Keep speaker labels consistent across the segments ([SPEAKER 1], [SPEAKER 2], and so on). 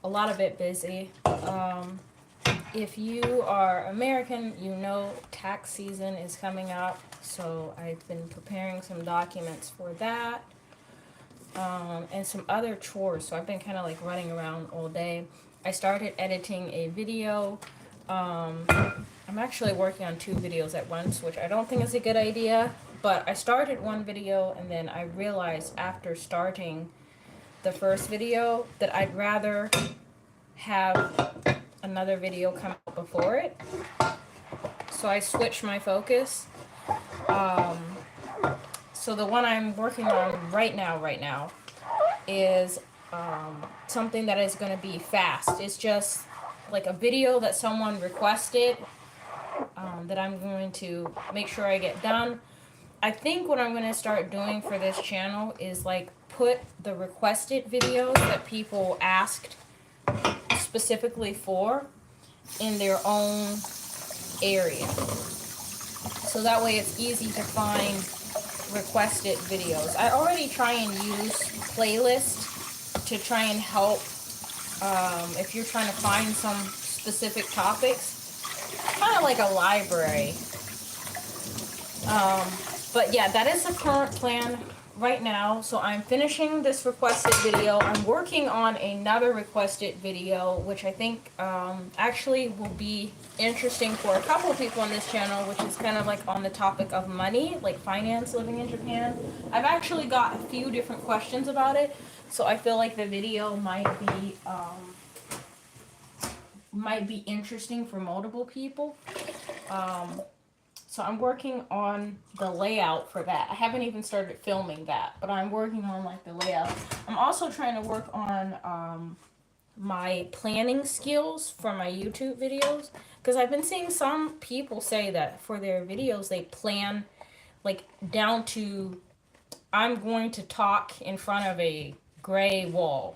[SPEAKER 1] lot of it busy. If you are American, you know tax season is coming up, so I've been preparing some documents for that, and some other chores. So I've been kind of like running around all day. I started editing a video. I'm actually working on 2 videos at once, which I don't think is a good idea, but I started one video and then I realized after starting the first video that I'd rather have another video come out before it. So I switched my focus. So the one I'm working on right now is something that is going to be fast. It's just like a video that someone requested, that I'm going to make sure I get done. I think what I'm going to start doing for this channel is like put the requested videos that people asked specifically for in their own area. So that way it's easy to find requested videos. I already try and use playlists to try and help if you're trying to find some specific topics. Kind of like a library. But yeah, that is the current plan right now. So I'm finishing this requested video. I'm working on another requested video, which I think actually will be interesting for a couple of people on this channel, which is kind of like on the topic of money, like finance living in Japan. I've actually got a few different questions about it, so I feel like the video might be interesting for multiple people. So I'm working on the layout for that. I haven't even started filming that, but I'm working on like the layout. I'm also trying to work on my planning skills for my YouTube videos, because I've been seeing some people say that for their videos they plan like down to, I'm going to talk in front of a gray wall.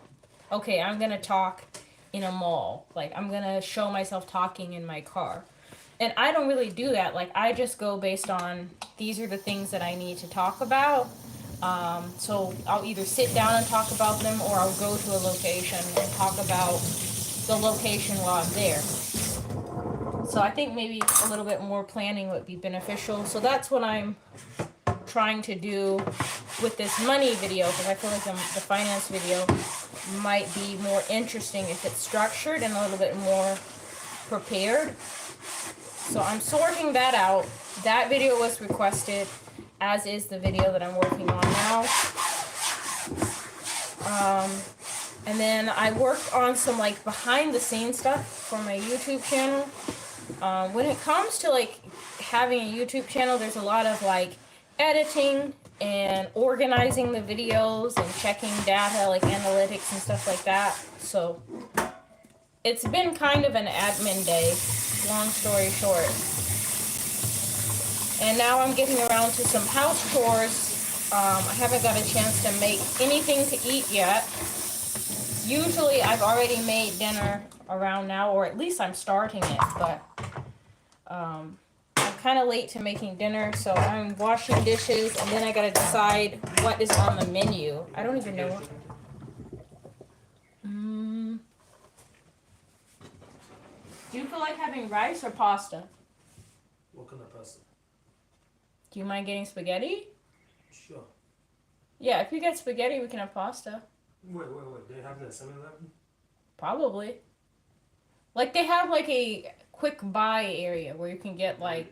[SPEAKER 1] Okay, I'm gonna talk in a mall. Like I'm gonna show myself talking in my car. And I don't really do that. Like I just go based on, these are the things that I need to talk about. So I'll either sit down and talk about them, or I'll go to a location and talk about the location while I'm there. So I think maybe a little bit more planning would be beneficial. So that's what I'm trying to do with this money video, because I feel like the finance video might be more interesting if it's structured and a little bit more prepared. So I'm sorting that out. That video was requested, as is the video that I'm working on now. And then I worked on some like behind the scenes stuff for my YouTube channel. When it comes to like having a YouTube channel, there's a lot of like editing and organizing the videos and checking data like analytics and stuff like that. So it's been kind of an admin day, long story short. And now I'm getting around to some house chores. I haven't got a chance to make anything to eat yet. Usually I've already made dinner around now, or at least I'm starting it, but I'm kind of late to making dinner, so I'm washing dishes, and then I gotta decide what is on the menu. I don't even know what. Do you feel like having rice or pasta?
[SPEAKER 2] What kind of pasta?
[SPEAKER 1] Do you mind getting spaghetti?
[SPEAKER 2] Sure.
[SPEAKER 1] Yeah, if you get spaghetti, we can have pasta.
[SPEAKER 2] Wait. They have that 7-Eleven?
[SPEAKER 1] Probably. Like, they have, like, a quick buy area where you can get, like,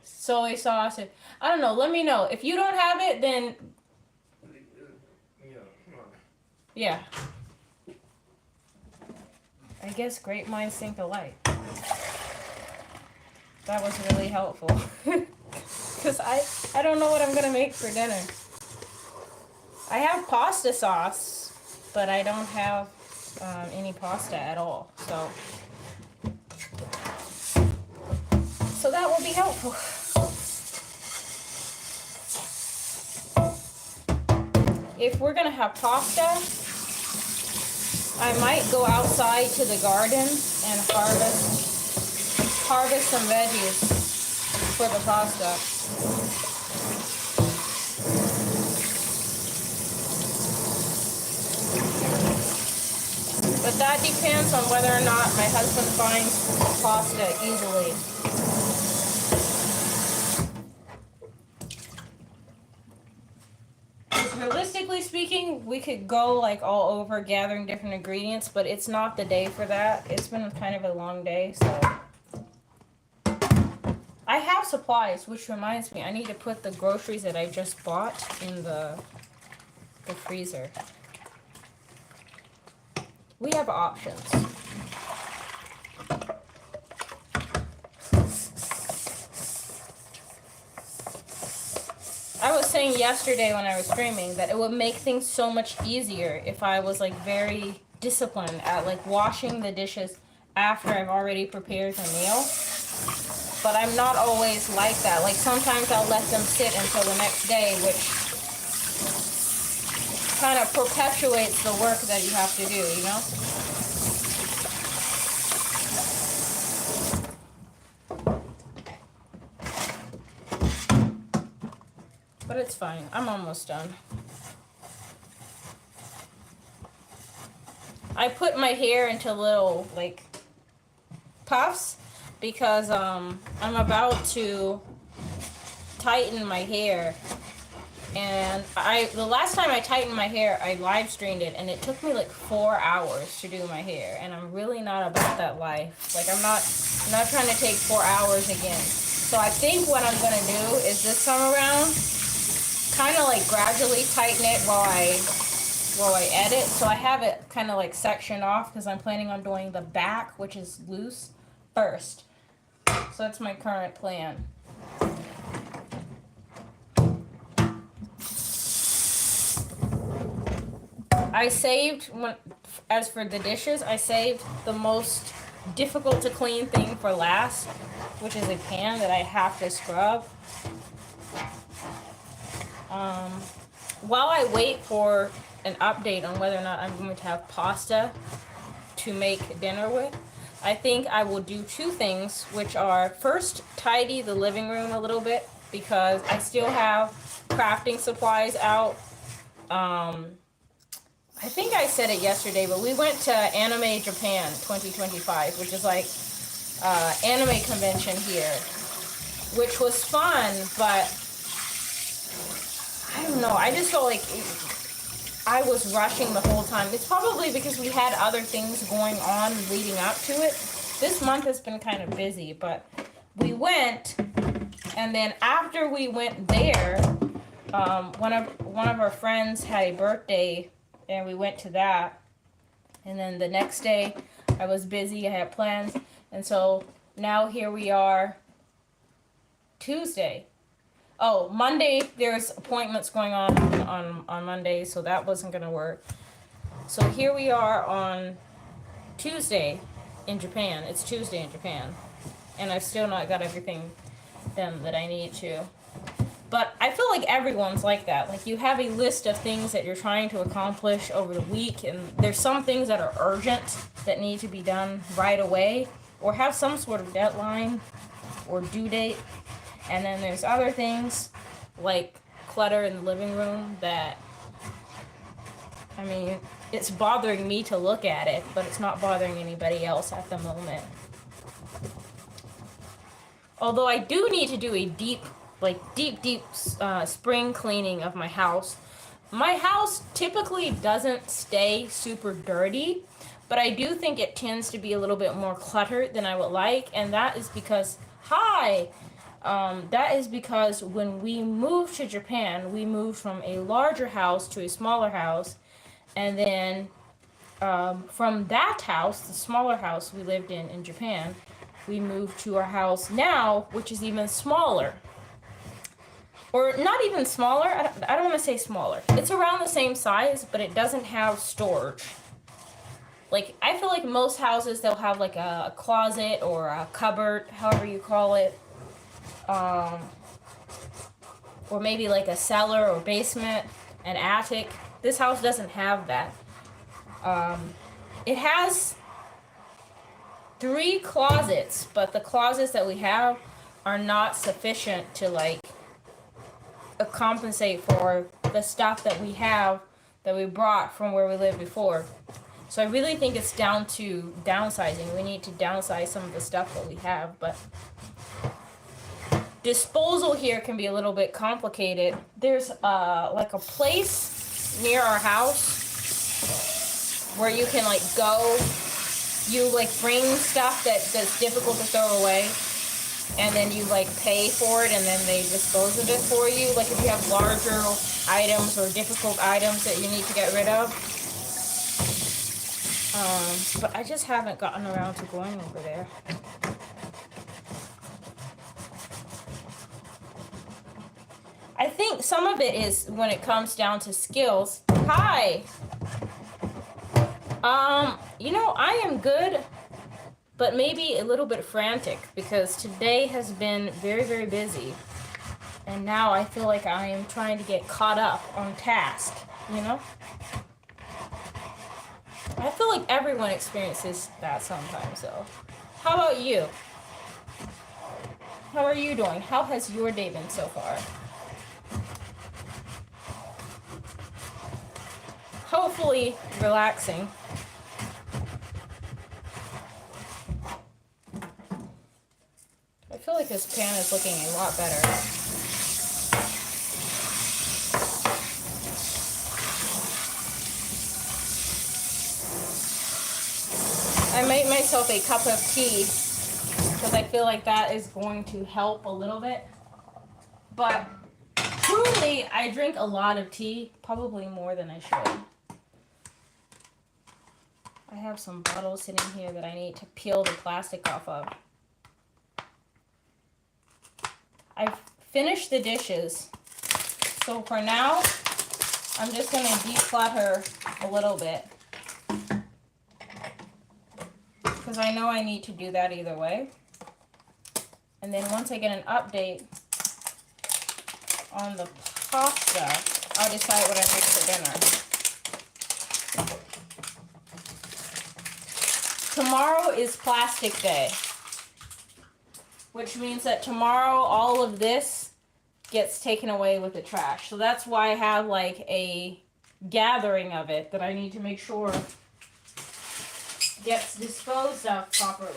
[SPEAKER 1] soy sauce. And, I don't know. Let me know. If you don't have it, then... Yeah. I guess great minds think alike. That was really helpful. Because I don't know what I'm going to make for dinner. I have pasta sauce, but I don't have any pasta at all. So that will be helpful. If we're going to have pasta, I might go outside to the garden and harvest some veggies for the pasta. But that depends on whether or not my husband finds pasta easily. Realistically speaking, we could go like all over gathering different ingredients, but it's not the day for that. It's been kind of a long day, so I have supplies, which reminds me, I need to put the groceries that I just bought in the freezer. We have options. I was saying yesterday when I was streaming that it would make things so much easier if I was like very disciplined at like washing the dishes after I've already prepared the meal. But I'm not always like that. Like sometimes I'll let them sit until the next day, which kind of perpetuates the work that you have to do, you know? But it's fine. I'm almost done. I put my hair into little, like, puffs because I'm about to tighten my hair. And the last time I tightened my hair, I live streamed it, and it took me like 4 hours to do my hair. And I'm really not about that life. Like, I'm not trying to take 4 hours again. So I think what I'm gonna do is this time around, kind of like gradually tighten it while I edit. So I have it kind of like sectioned off because I'm planning on doing the back, which is loose, first. So that's my current plan. I saved, as for the dishes, I saved the most difficult to clean thing for last, which is a pan that I have to scrub. While I wait for an update on whether or not I'm going to have pasta to make dinner with, I think I will do two things, which are first tidy the living room a little bit because I still have crafting supplies out. I think I said it yesterday, but we went to Anime Japan 2025, which is like anime convention here, which was fun, but I don't know. I just felt like I was rushing the whole time. It's probably because we had other things going on leading up to it. This month has been kind of busy, but we went, and then after we went there, one of our friends had a birthday, and we went to that. And then the next day, I was busy. I had plans, and so now here we are. Tuesday. Oh, Monday, there's appointments going on Monday, so that wasn't going to work. So here we are on Tuesday in Japan. It's Tuesday in Japan. And I've still not got everything done that I need to. But I feel like everyone's like that. Like, you have a list of things that you're trying to accomplish over the week, and there's some things that are urgent that need to be done right away, or have some sort of deadline or due date. And then there's other things like clutter in the living room that, I mean, it's bothering me to look at it, but it's not bothering anybody else at the moment. Although I do need to do a deep spring cleaning of my house. My house typically doesn't stay super dirty, but I do think it tends to be a little bit more cluttered than I would like, and that is because, that is because when we moved to Japan, we moved from a larger house to a smaller house, and then from that house, the smaller house we lived in Japan, we moved to our house now, which is even smaller. Or not even smaller, I don't want to say smaller. It's around the same size, but it doesn't have storage. Like, I feel like most houses, they'll have like a closet or a cupboard, however you call it. Or maybe like a cellar or basement, an attic. This house doesn't have that. It has 3 closets, but the closets that we have are not sufficient to like compensate for the stuff that we have that we brought from where we lived before. So I really think it's down to downsizing. We need to downsize some of the stuff that we have, but disposal here can be a little bit complicated. There's like a place near our house where you can like go, you like bring stuff that's difficult to throw away, and then you like pay for it, and then they dispose of it for you. Like if you have larger items or difficult items that you need to get rid of. But I just haven't gotten around to going over there. I think some of it is when it comes down to skills. Hi. You know, I am good, but maybe a little bit frantic because today has been very, very busy. And now I feel like I am trying to get caught up on task, you know? I feel like everyone experiences that sometimes, though. How about you? How are you doing? How has your day been so far? Hopefully relaxing. I feel like this pan is looking a lot better. I made myself a cup of tea because I feel like that is going to help a little bit. But truly, I drink a lot of tea, probably more than I should. I have some bottles sitting here that I need to peel the plastic off of. I've finished the dishes. So for now, I'm just going to declutter a little bit. Because I know I need to do that either way. And then once I get an update on the pasta, I'll decide what I make for dinner. Tomorrow is plastic day, which means that tomorrow all of this gets taken away with the trash. So that's why I have like a gathering of it that I need to make sure gets disposed of properly.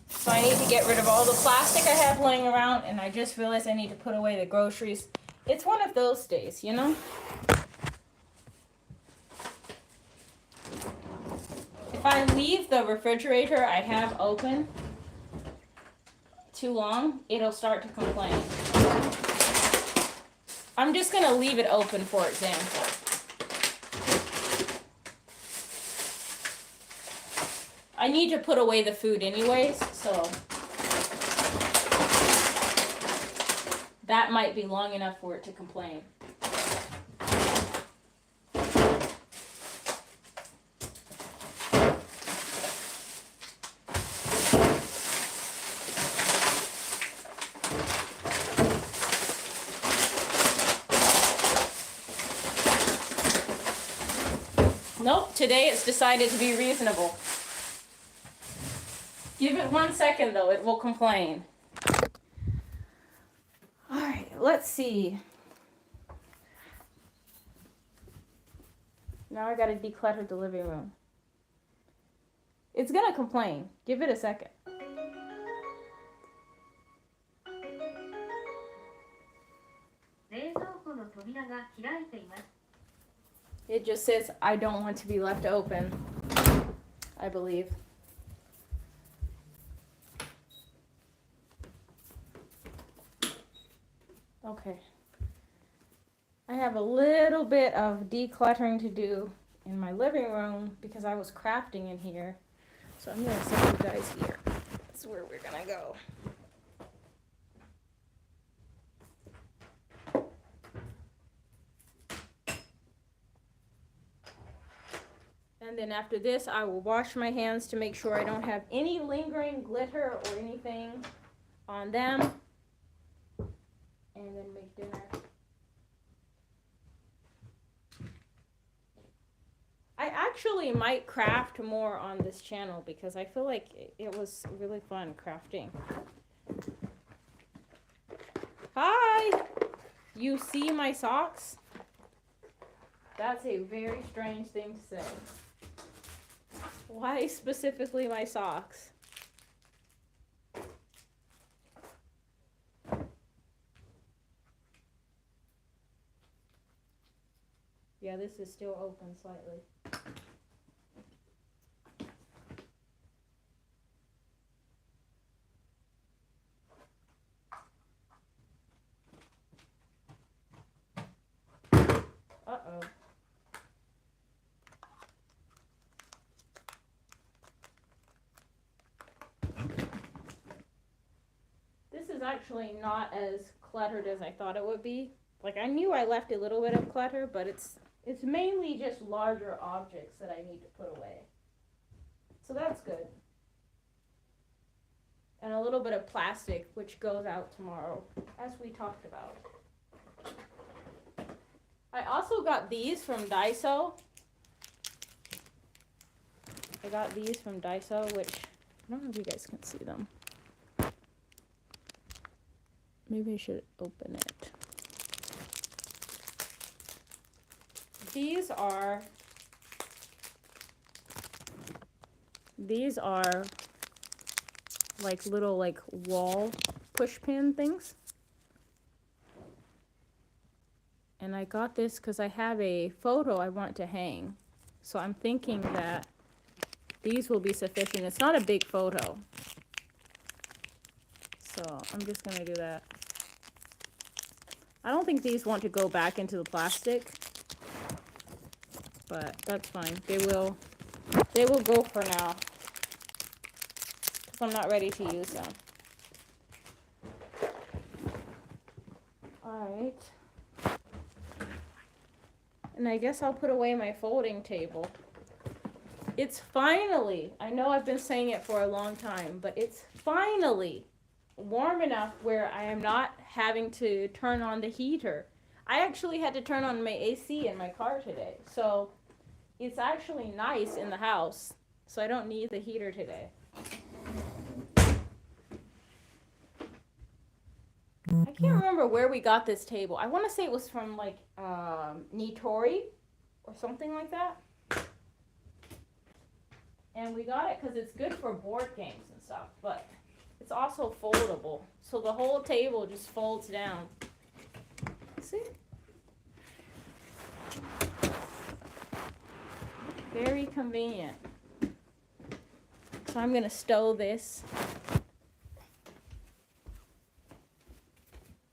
[SPEAKER 1] So I need to get rid of all the plastic I have laying around, and I just realized I need to put away the groceries. It's one of those days, you know? If I leave the refrigerator I have open too long, it'll start to complain. I'm just going to leave it open, for example. I need to put away the food anyways, so that might be long enough for it to complain. Nope, today it's decided to be reasonable. Give it 1 second though, it will complain. Alright, let's see. Now I gotta declutter the living room. It's gonna complain. Give it a second. It just says, I don't want to be left open, I believe. Okay. I have a little bit of decluttering to do in my living room because I was crafting in here. So I'm going to send you guys here. That's where we're going to go. And then after this, I will wash my hands to make sure I don't have any lingering glitter or anything on them. And then make dinner. I actually might craft more on this channel because I feel like it was really fun crafting. Hi! You see my socks? That's a very strange thing to say. Why specifically my socks? Yeah, this is still open slightly. Uh-oh. This is actually not as cluttered as I thought it would be. Like, I knew I left a little bit of clutter, but it's mainly just larger objects that I need to put away. So that's good. And a little bit of plastic, which goes out tomorrow, as we talked about. I also got these from Daiso. I got these from Daiso, which I don't know if you guys can see them. Maybe I should open it. These are like little like wall push pin things. And I got this because I have a photo I want to hang. So I'm thinking that these will be sufficient. It's not a big photo. So I'm just going to do that. I don't think these want to go back into the plastic. But that's fine. They will go for now. Because I'm not ready to use them. Alright. And I guess I'll put away my folding table. It's finally, I know I've been saying it for a long time, but it's finally warm enough where I am not having to turn on the heater. I actually had to turn on my AC in my car today. So it's actually nice in the house. So I don't need the heater today. I can't remember where we got this table. I want to say it was from like Nitori or something like that. And we got it because it's good for board games and stuff, but it's also foldable. So the whole table just folds down. See? Very convenient. So I'm going to stow this.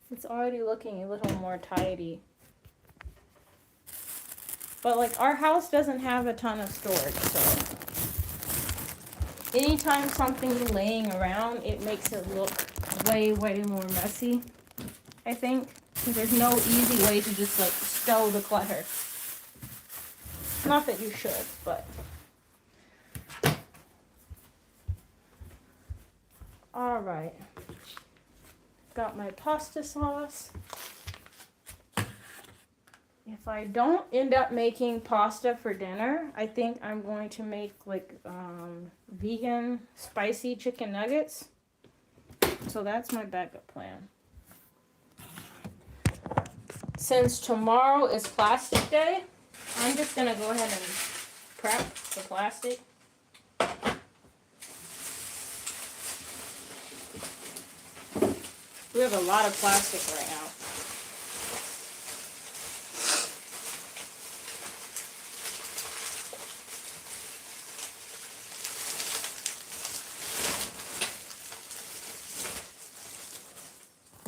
[SPEAKER 1] It's already looking a little more tidy. But like our house doesn't have a ton of storage, so anytime something's laying around, it makes it look way, way more messy, I think. Because there's no easy way to just like stow the clutter. Not that you should, but. Alright. Got my pasta sauce. If I don't end up making pasta for dinner, I think I'm going to make like vegan spicy chicken nuggets. So that's my backup plan. Since tomorrow is plastic day, I'm just going to go ahead and prep the plastic. We have a lot of plastic right now.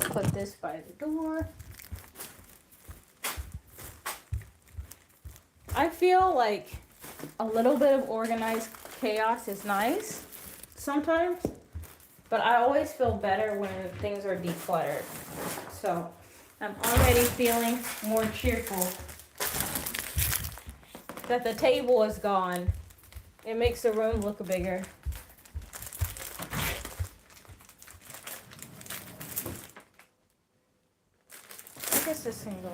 [SPEAKER 1] Put this by the door. I feel like a little bit of organized chaos is nice sometimes, but I always feel better when things are decluttered. So I'm already feeling more cheerful that the table is gone. It makes the room look bigger. I guess this can go.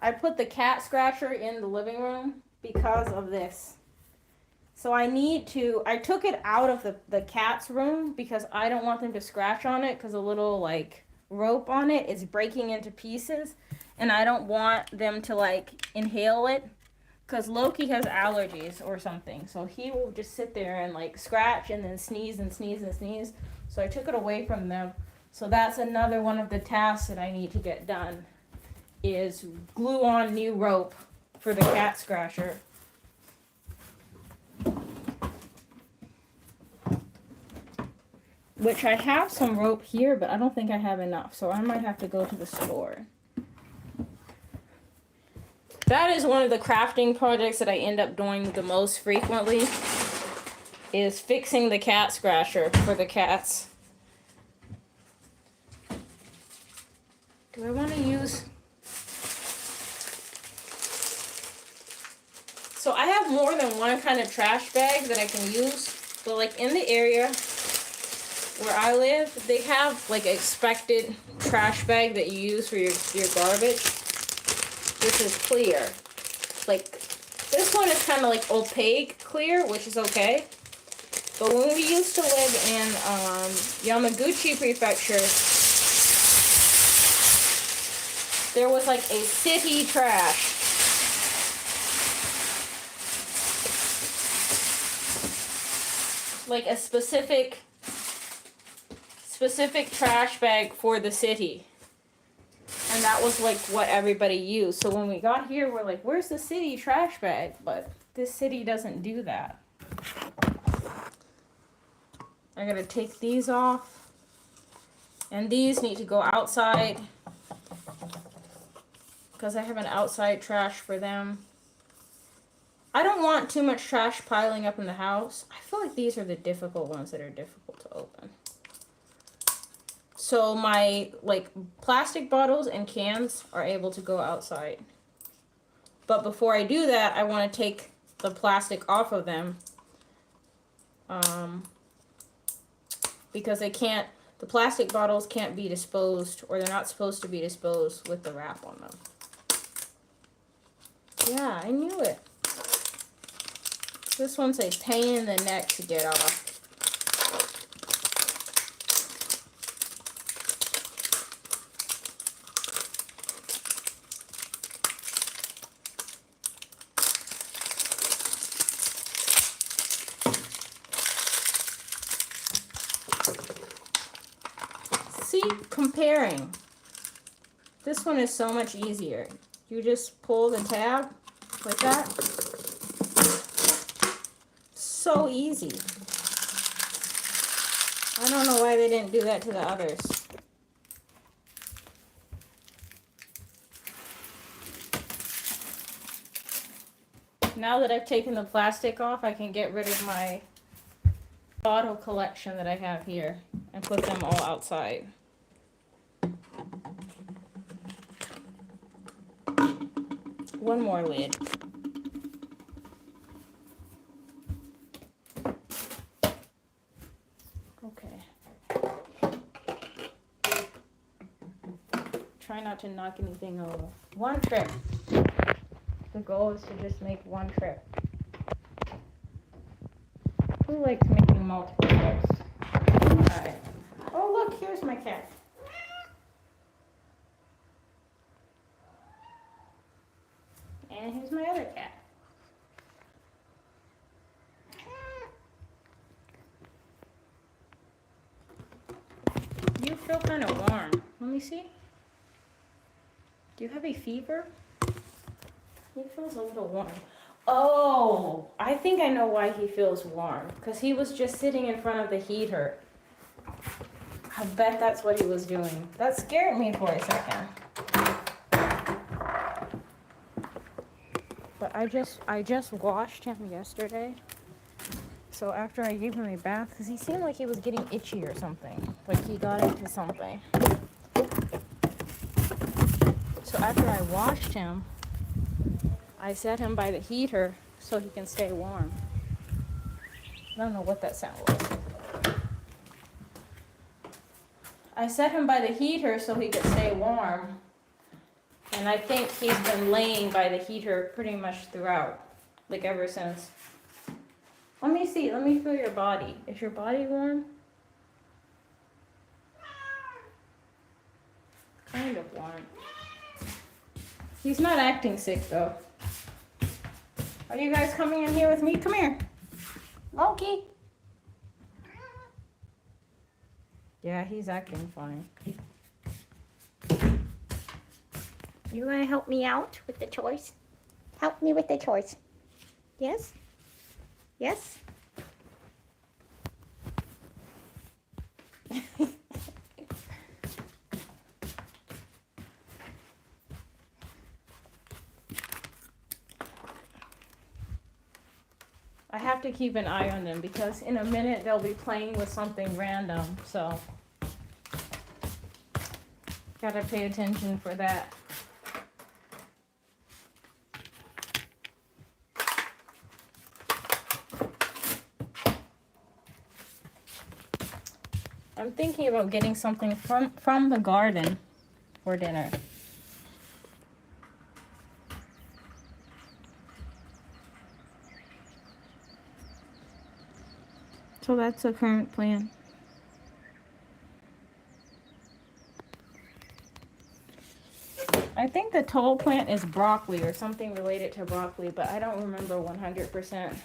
[SPEAKER 1] I put the cat scratcher in the living room because of this. So I took it out of the cat's room because I don't want them to scratch on it because a little like rope on it is breaking into pieces and I don't want them to like inhale it because Loki has allergies or something. So he will just sit there and like scratch and then sneeze and sneeze and sneeze. So I took it away from them. So that's another one of the tasks that I need to get done is glue on new rope for the cat scratcher. Which I have some rope here, but I don't think I have enough, so I might have to go to the store. That is one of the crafting projects that I end up doing the most frequently, is fixing the cat scratcher for the cats. Do I want to use... So I have more than one kind of trash bag that I can use, but like in the area where I live, they have like an expected trash bag that you use for your garbage, which is clear. Like, this one is kind of like opaque clear, which is okay. But when we used to live in Yamaguchi Prefecture, there was like a city trash. Like a specific trash bag for the city. And that was like what everybody used. So when we got here, we're like, where's the city trash bag? But this city doesn't do that. I gotta take these off. And these need to go outside. Because I have an outside trash for them. I don't want too much trash piling up in the house. I feel like these are the difficult ones that are difficult to open. So my like plastic bottles and cans are able to go outside. But before I do that, I want to take the plastic off of them. Because they can't, the plastic bottles can't be disposed, or they're not supposed to be disposed with the wrap on them. Yeah, I knew it. This one's a pain in the neck to get off. See, comparing. This one is so much easier. You just pull the tab like that. So easy. I don't know why they didn't do that to the others. Now that I've taken the plastic off, I can get rid of my bottle collection that I have here and put them all outside. One more lid. Okay. Try not to knock anything over. One trip. The goal is to just make one trip. Who likes making multiple trips? Alright. Oh look, here's my cat. And here's my other cat. You feel kind of warm. Let me see. Do you have a fever? He feels a little warm. Oh, I think I know why he feels warm. Because he was just sitting in front of the heater. I bet that's what he was doing. That scared me for a second. But I just washed him yesterday. So after I gave him a bath, because he seemed like he was getting itchy or something. Like he got into something. So after I washed him, I set him by the heater so he can stay warm. I don't know what that sound was. I set him by the heater so he could stay warm. And I think he's been laying by the heater pretty much throughout. Like ever since Let me see. Let me feel your body. Is your body warm? Kind of warm. He's not acting sick though. Are you guys coming in here with me? Come here. Loki. Yeah, he's acting fine. You want to help me out with the chores? Help me with the chores. Yes? Yes? I have to keep an eye on them because in a minute they'll be playing with something random, so gotta pay attention for that. I'm thinking about getting something from the garden for dinner. So that's the current plan. I think the toll plant is broccoli or something related to broccoli, but I don't remember 100%.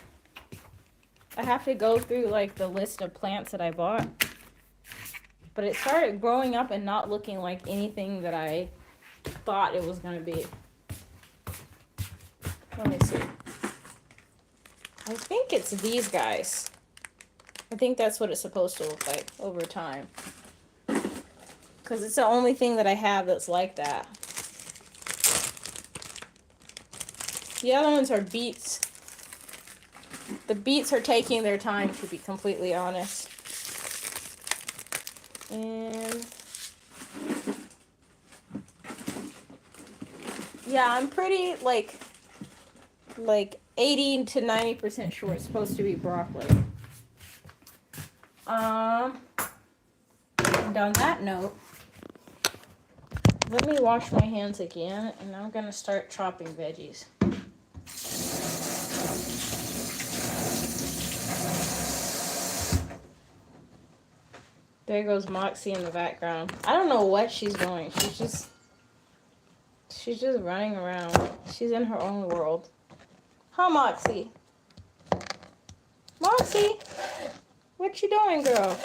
[SPEAKER 1] I have to go through like the list of plants that I bought. But it started growing up and not looking like anything that I thought it was going to be. Let me see. I think it's these guys. I think that's what it's supposed to look like over time. Because it's the only thing that I have that's like that. The other ones are beets. The beets are taking their time, to be completely honest. And yeah, I'm pretty like 80 to 90% sure it's supposed to be broccoli. And on that note, let me wash my hands again, and I'm gonna start chopping veggies. There goes Moxie in the background. I don't know what she's doing. She's just running around. She's in her own world. Huh, Moxie? Moxie? What you doing, girl?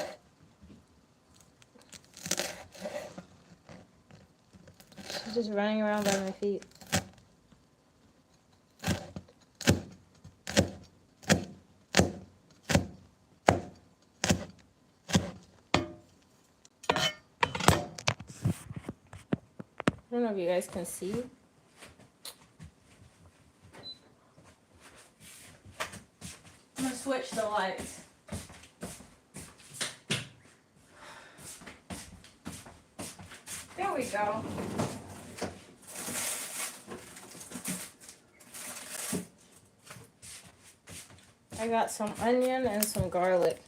[SPEAKER 1] She's just running around by my feet. I don't know if you guys can see. I'm gonna switch the lights. There we go. I got some onion and some garlic.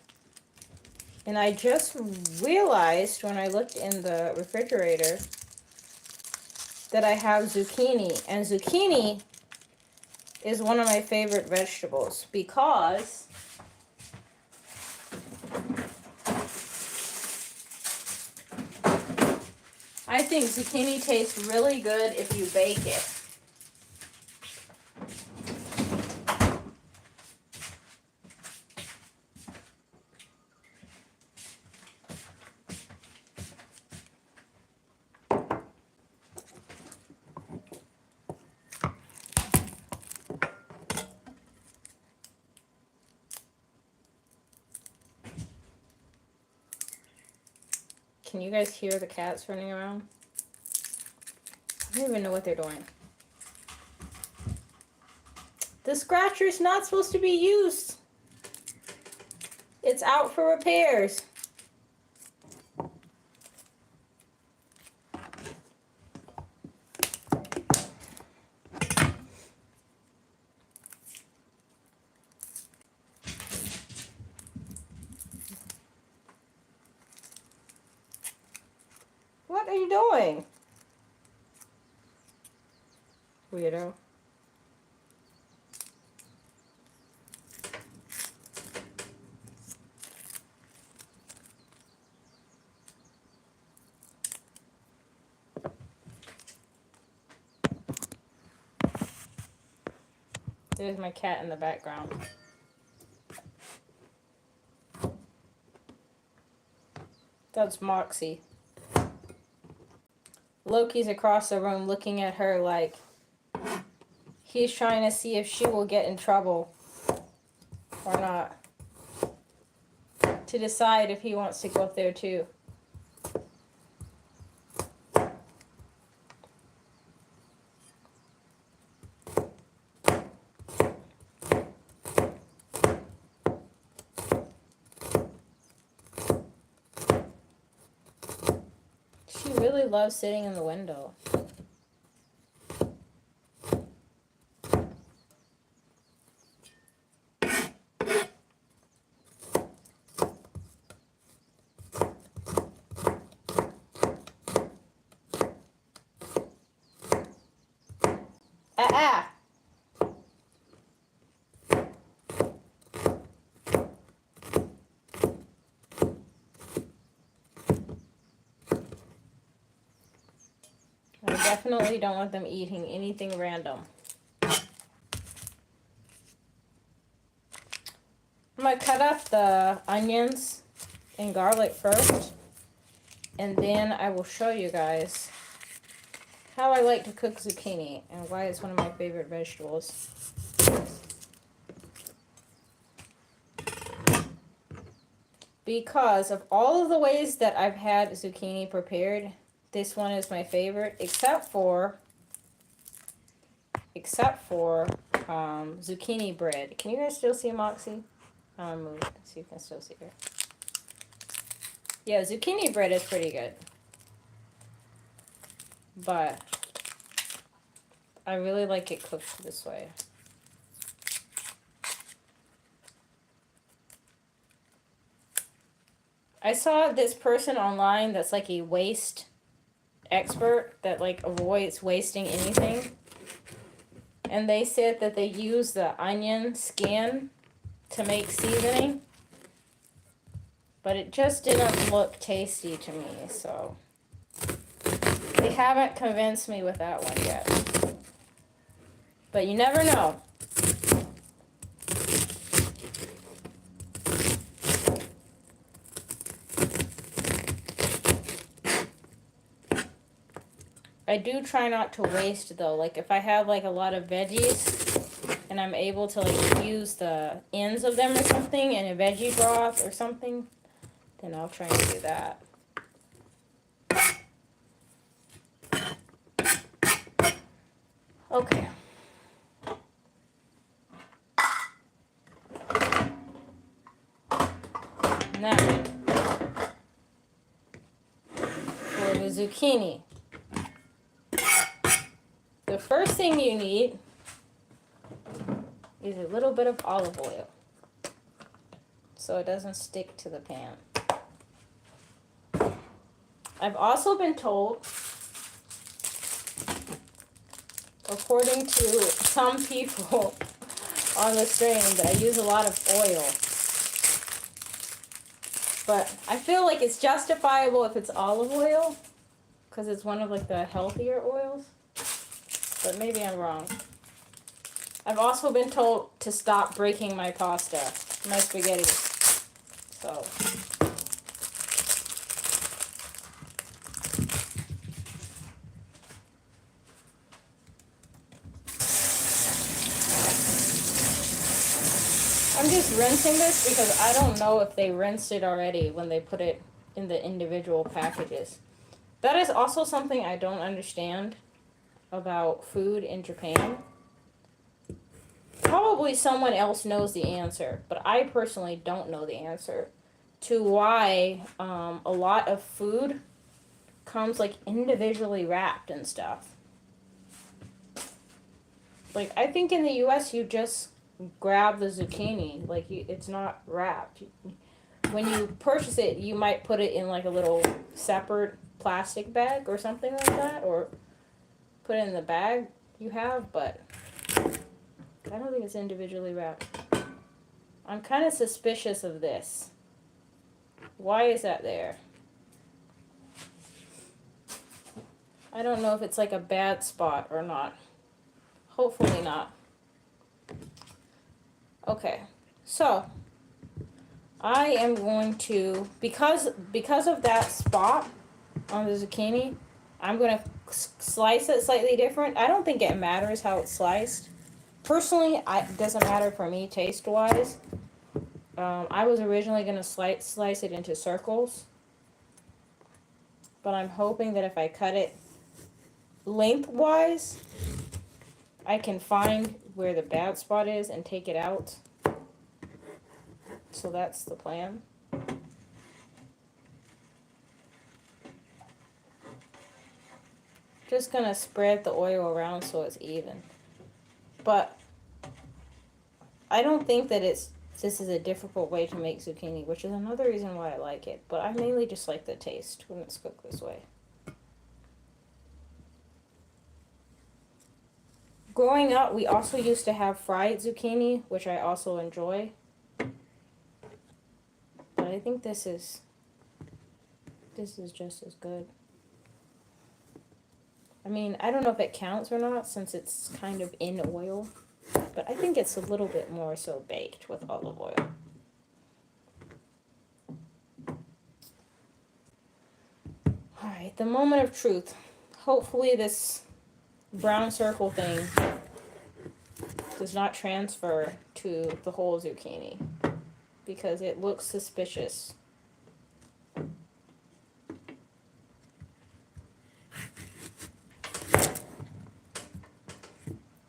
[SPEAKER 1] And I just realized when I looked in the refrigerator that I have zucchini. And zucchini is one of my favorite vegetables because I think zucchini tastes really good if you bake it. Can you guys hear the cats running around? I don't even know what they're doing. The scratcher is not supposed to be used. It's out for repairs. What are you doing? Weirdo. There's my cat in the background. That's Moxie. Loki's across the room looking at her like he's trying to see if she will get in trouble or not. To decide if he wants to go up there too. She really loves sitting in the window. Ah! I definitely don't want them eating anything random. I'm going to cut up the onions and garlic first, and then I will show you guys how I like to cook zucchini and why it's one of my favorite vegetables. Because of all of the ways that I've had zucchini prepared, this one is my favorite, except for zucchini bread. Can you guys still see Moxie? I'll move so you can still see her. Yeah, zucchini bread is pretty good. But I really like it cooked this way. I saw this person online that's like a waste expert that like avoids wasting anything. And they said that they use the onion skin to make seasoning. But it just didn't look tasty to me, so they haven't convinced me with that one yet. But you never know. I do try not to waste though. Like if I have like a lot of veggies and I'm able to like use the ends of them or something in a veggie broth or something, then I'll try and do that. Okay. Now, for the zucchini. The first thing you need is a little bit of olive oil so it doesn't stick to the pan. I've also been told, according to some people on the stream, that I use a lot of oil. But I feel like it's justifiable if it's olive oil because it's one of like the healthier oils. But maybe I'm wrong. I've also been told to stop breaking my pasta, my spaghetti. So. I'm just rinsing this because I don't know if they rinsed it already when they put it in the individual packages. That is also something I don't understand about food in Japan. Probably someone else knows the answer, but I personally don't know the answer to why a lot of food comes like individually wrapped and stuff. Like I think in the US you just grab the zucchini, like it's not wrapped. When you purchase it, you might put it in like a little separate plastic bag or something like that, or put it in the bag you have, but I don't think it's individually wrapped. I'm kind of suspicious of this. Why is that there? I don't know if it's like a bad spot or not. Hopefully not. Okay, so I am going to, because of that spot on the zucchini, I'm going to slice it slightly different. I don't think it matters how it's sliced. Personally, it doesn't matter for me taste wise. I was originally going to slice it into circles, but I'm hoping that if I cut it lengthwise, I can find where the bad spot is and take it out. So that's the plan. Just gonna spread the oil around so it's even. But I don't think that this is a difficult way to make zucchini, which is another reason why I like it. But I mainly just like the taste when it's cooked this way. Growing up, we also used to have fried zucchini, which I also enjoy. But I think this is just as good. I mean, I don't know if it counts or not since it's kind of in oil, but I think it's a little bit more so baked with olive oil. Alright, the moment of truth. Hopefully this brown circle thing does not transfer to the whole zucchini because it looks suspicious.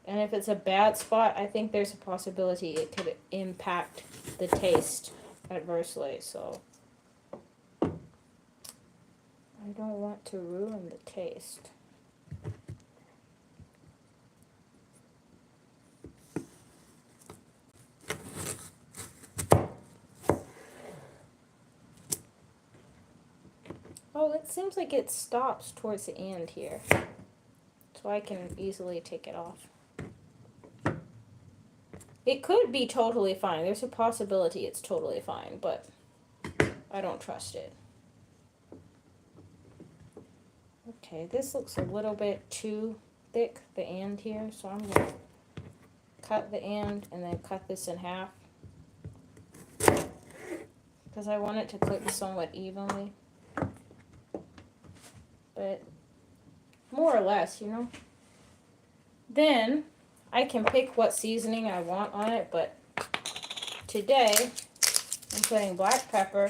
[SPEAKER 1] And if it's a bad spot, I think there's a possibility it could impact the taste adversely, so I don't want to ruin the taste. Oh, it seems like it stops towards the end here, so I can easily take it off. It could be totally fine. There's a possibility it's totally fine, but I don't trust it. Okay, this looks a little bit too thick, the end here, so I'm going to cut the end and then cut this in half because I want it to cook somewhat evenly. But more or less, you know. Then I can pick what seasoning I want on it, but today I'm putting black pepper,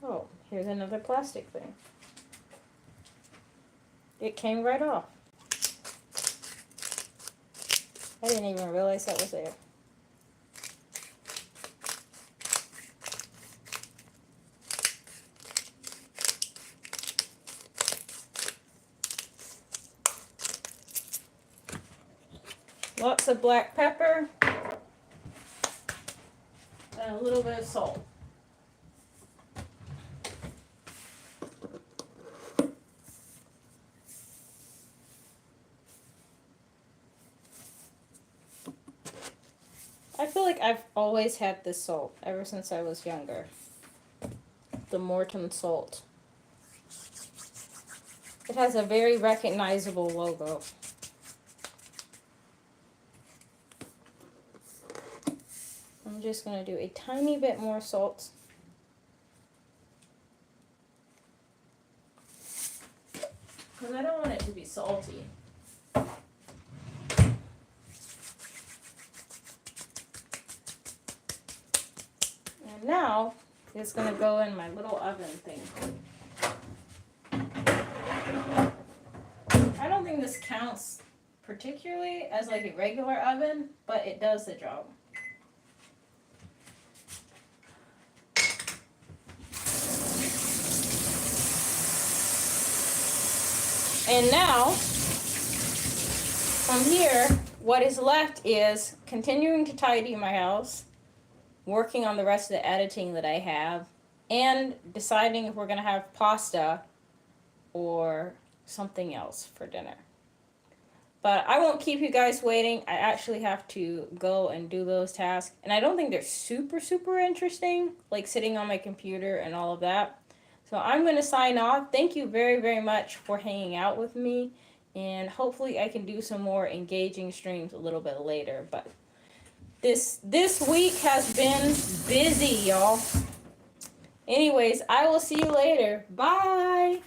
[SPEAKER 1] oh, here's another plastic thing. It came right off. I didn't even realize that was there. Lots of black pepper and a little bit of salt. I feel like I've always had this salt ever since I was younger. The Morton salt. It has a very recognizable logo. I'm just going to do a tiny bit more salt. Because I don't want it to be salty. And now it's going to go in my little oven thing. I don't think this counts particularly as like a regular oven, but it does the job. And now, from here, what is left is continuing to tidy my house, working on the rest of the editing that I have, and deciding if we're going to have pasta or something else for dinner. But I won't keep you guys waiting. I actually have to go and do those tasks. And I don't think they're super, super interesting, like sitting on my computer and all of that. So I'm going to sign off. Thank you very, very much for hanging out with me. And hopefully I can do some more engaging streams a little bit later. But this week has been busy, y'all. Anyways, I will see you later. Bye.